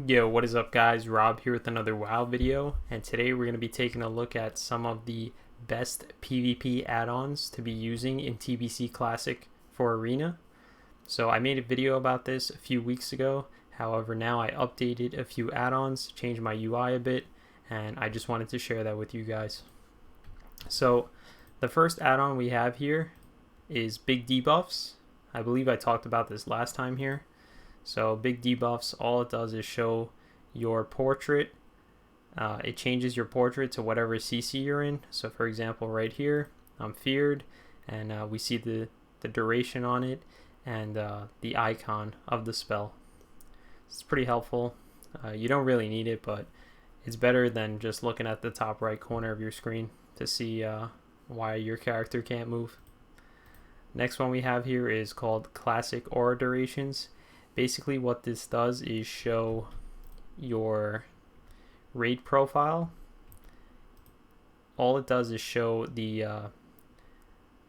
Yo, what is up guys? Rob here with another WoW video, and today we're going to be taking a look at some of the best PvP add-ons to be using in TBC Classic for Arena. So I made a video about this a few weeks ago, however now I updated a few add-ons, changed my UI a bit, and I just wanted to share that with you guys. So the first add-on we have here is BigDebuffs. I believe I talked about this last time here. So BigDebuffs, all it does is show your portrait. It changes your portrait to whatever CC you're in. So for example, right here, I'm feared, and we see the duration on it and the icon of the spell. It's pretty helpful. You don't really need it, but it's better than just looking at the top right corner of your screen to see why your character can't move. Next one we have here is called ClassicAuraDurations. Basically what this does is show your raid profile. All it does is show the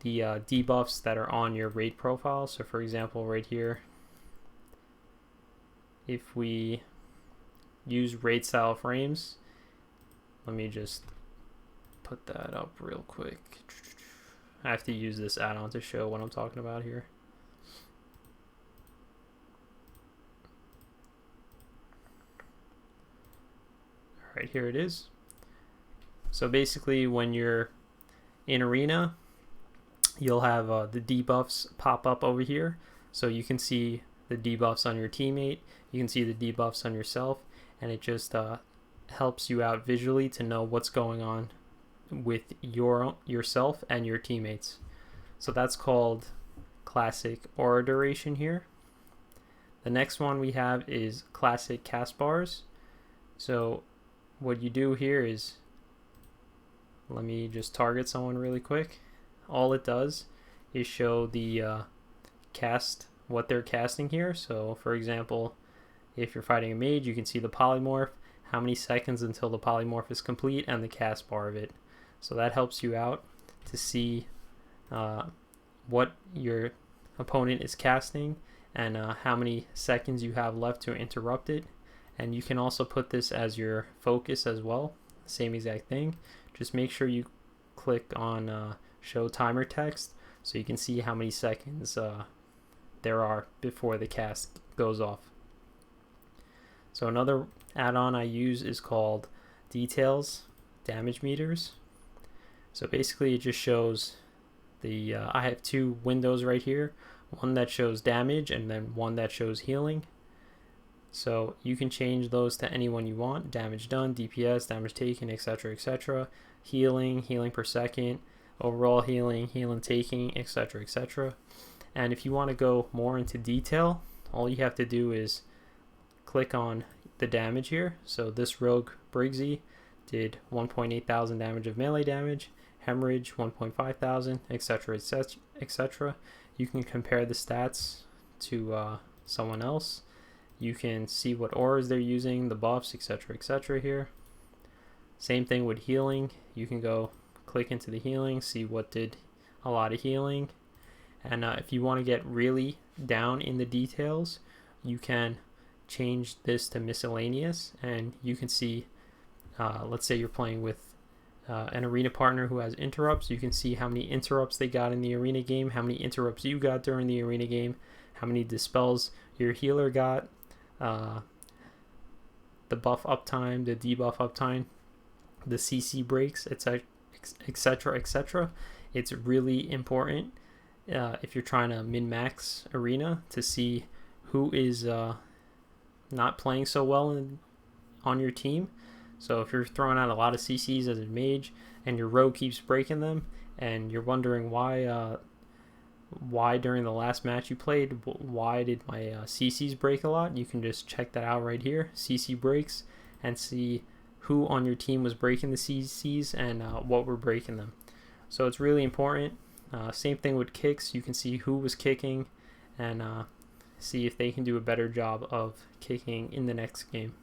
debuffs that are on your raid profile. So for example, right here, if we use raid style frames, let me just put that up real quick. I have to use this add-on to show what I'm talking about here. Right here it is. So basically when you're in Arena, you'll have the debuffs pop up over here. So you can see the debuffs on your teammate, you can see the debuffs on yourself, and it just helps you out visually to know what's going on with yourself and your teammates. So that's called ClassicAuraDuration here. The next one we have is ClassicCastbars. So what you do here is, let me just target someone really quick. All it does is show the what they're casting here. So for example, if you're fighting a mage, you can see the polymorph, how many seconds until the polymorph is complete, and the cast bar of it. So that helps you out to see what your opponent is casting and how many seconds you have left to interrupt it. And you can also put this as your focus as well, same exact thing. Just make sure you click on show timer text so you can see how many seconds there are before the cast goes off. So another add-on I use is called Details Damage Meters. So basically it just shows the, I have two windows right here, one that shows damage and then one that shows healing. So you can change those to any one you want: damage done, DPS, damage taken, etc, etc, healing, healing per second, overall healing, healing taking, etc, etc. And if you want to go more into detail, all you have to do is click on the damage here. So this rogue Briggsy did 1.8 thousand damage of melee damage, hemorrhage 1.5 thousand, etc, etc, etc. You can compare the stats to someone else. You can see what auras they're using, the buffs, etc, etc here. Same thing with healing. You can go click into the healing, see what did a lot of healing. And if you want to get really down in the details, you can change this to miscellaneous, and you can see, let's say you're playing with an arena partner who has interrupts. You can see how many interrupts they got in the arena game, how many interrupts you got during the arena game, how many dispels your healer got, the buff uptime, the debuff uptime, the CC breaks, etc, etc. It's really important if you're trying to min-max arena to see who is not playing so well on your team. So if you're throwing out a lot of CCs as a mage and your rogue keeps breaking them, and you're wondering why during the last match you played, why did my CCs break a lot, you can just check that out right here, CC breaks, and see who on your team was breaking the CCs and what were breaking them. So it's really important. Same thing with kicks. You can see who was kicking and see if they can do a better job of kicking in the next game.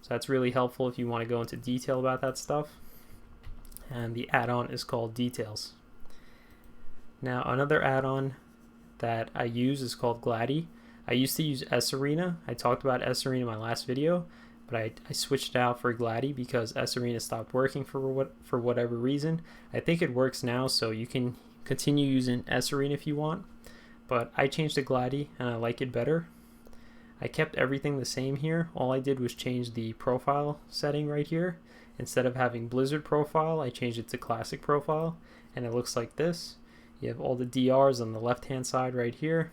So that's really helpful if you want to go into detail about that stuff. And the add-on is called Details. Now another add-on that I use is called Gladdy. I used to use S Arena. I talked about S Arena in my last video, but I switched it out for Gladdy because S Arena stopped working for whatever reason. I think it works now, so you can continue using S Arena if you want, but I changed to Gladdy and I like it better. I kept everything the same here. All I did was change the profile setting right here. Instead of having Blizzard profile, I changed it to Classic profile, and it looks like this. You have all the DRs on the left hand side right here,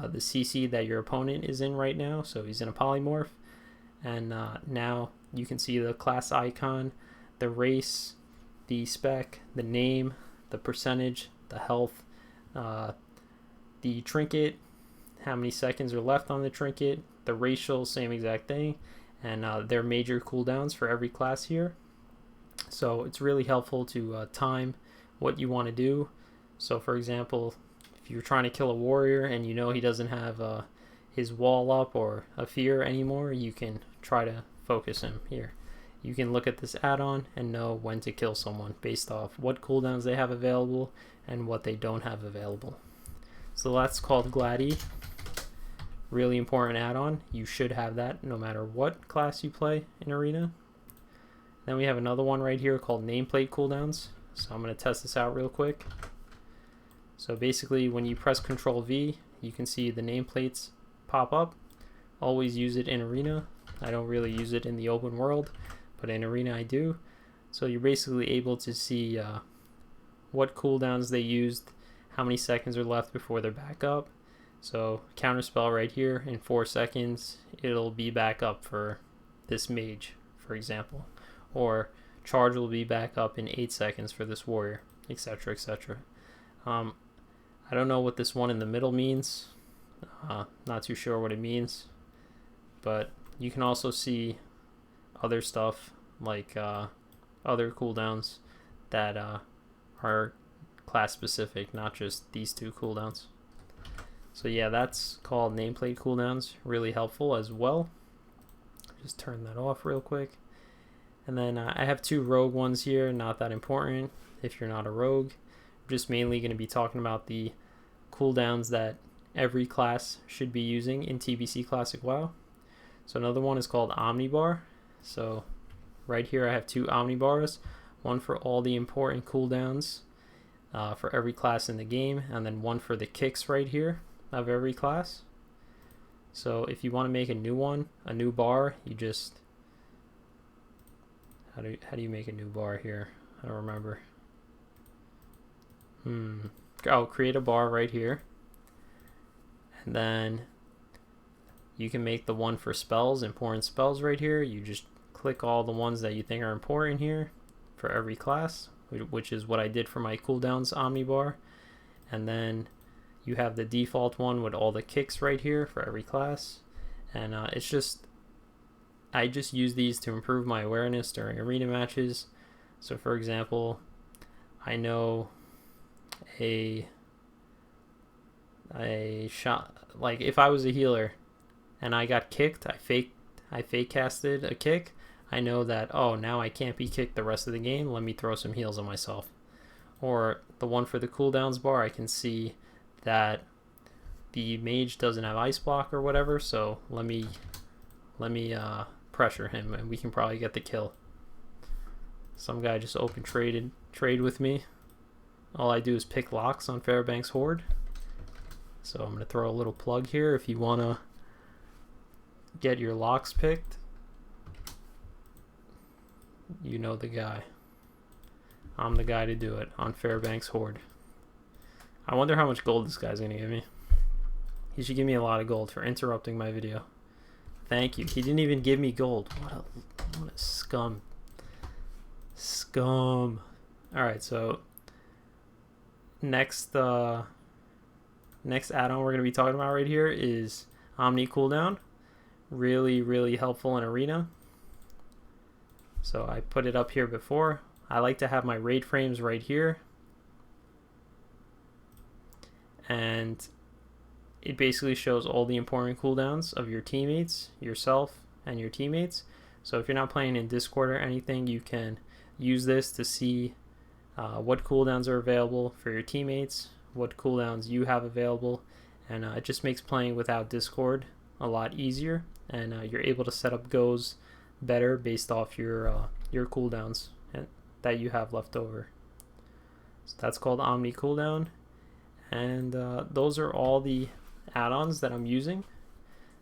the CC that your opponent is in right now, so he's in a polymorph, and now you can see the class icon, the race, the spec, the name, the percentage, the health, the trinket, how many seconds are left on the trinket, the racial, same exact thing, and their major cooldowns for every class here. So it's really helpful to time what you want to do. So for example, if you're trying to kill a warrior and you know he doesn't have his wall up or a fear anymore, you can try to focus him here. You can look at this add-on and know when to kill someone based off what cooldowns they have available and what they don't have available. So that's called Gladdy. Really important add-on. You should have that no matter what class you play in Arena. Then we have another one right here called Nameplate cooldowns. So I'm going to test this out real quick. So basically when you press Control V, you can see the nameplates pop up. Always use it in Arena. I don't really use it in the open world, but in Arena I do. So you're basically able to see what cooldowns they used, how many seconds are left before they're back up. So counterspell right here, in 4 seconds it'll be back up for this mage, for example, or charge will be back up in 8 seconds for this warrior, etc, etc. I don't know what this one in the middle means, not too sure what it means, but you can also see other stuff like other cooldowns that are class specific, not just these two cooldowns. So yeah, that's called Nameplate cooldowns. Really helpful as well. Just turn that off real quick. And then I have 2 rogue ones here, not that important if you're not a rogue. I'm just mainly going to be talking about the cooldowns that every class should be using in TBC Classic WoW. So another one is called OmniBar. So right here I have 2 OmniBars, one for all the important cooldowns for every class in the game, and then one for the kicks right here of every class. So if you want to make a new one, a new bar, you just how do you make a new bar here? I don't remember. Oh, create a bar right here, and then you can make the one for spells, important spells right here. You just click all the ones that you think are important here for every class, which is what I did for my cooldowns OmniBar. And then you have the default one with all the kicks right here for every class. And it's just, I just use these to improve my awareness during arena matches. So for example, I know a shot, like if I was a healer and I got kicked, I fake casted a kick, I know that, oh, now I can't be kicked the rest of the game, let me throw some heals on myself. Or the one for the cooldowns bar, I can see that the mage doesn't have ice block or whatever, so let me pressure him and we can probably get the kill. Some guy just open trade with me. All I do is pick locks on Fairbanks Horde. So I'm going to throw a little plug here if you want to get your locks picked. You know the guy. I'm the guy to do it on Fairbanks Horde. I wonder how much gold this guy's going to give me. He should give me a lot of gold for interrupting my video. Thank you. He didn't even give me gold. What a scum. Scum. Alright, so next add-on we're going to be talking about right here is Omni Cooldown. Really, really helpful in Arena. So I put it up here before. I like to have my raid frames right here. And it basically shows all the important cooldowns of your teammates, yourself, and your teammates. So if you're not playing in Discord or anything, you can use this to see what cooldowns are available for your teammates, what cooldowns you have available, and it just makes playing without Discord a lot easier, and you're able to set up goes better based off your cooldowns that you have left over. So that's called Omni Cooldown, and those are all the add-ons that I'm using.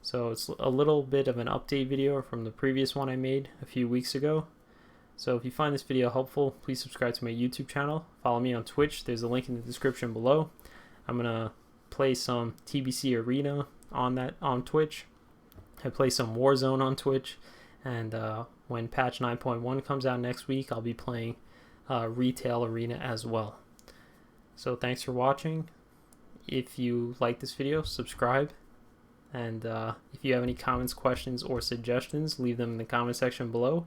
So it's a little bit of an update video from the previous one I made a few weeks ago. So if you find this video helpful, please subscribe to my YouTube channel. Follow me on Twitch. There's a link in the description below. I'm gonna play some TBC Arena on Twitch. I play some Warzone on Twitch, and when patch 9.1 comes out next week, I'll be playing Retail Arena as well. So thanks for watching. If you like this video, subscribe. And if you have any comments, questions, or suggestions, leave them in the comment section below.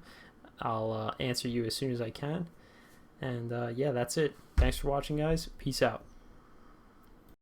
I'll answer you as soon as I can. And yeah, that's it. Thanks for watching, guys. Peace out.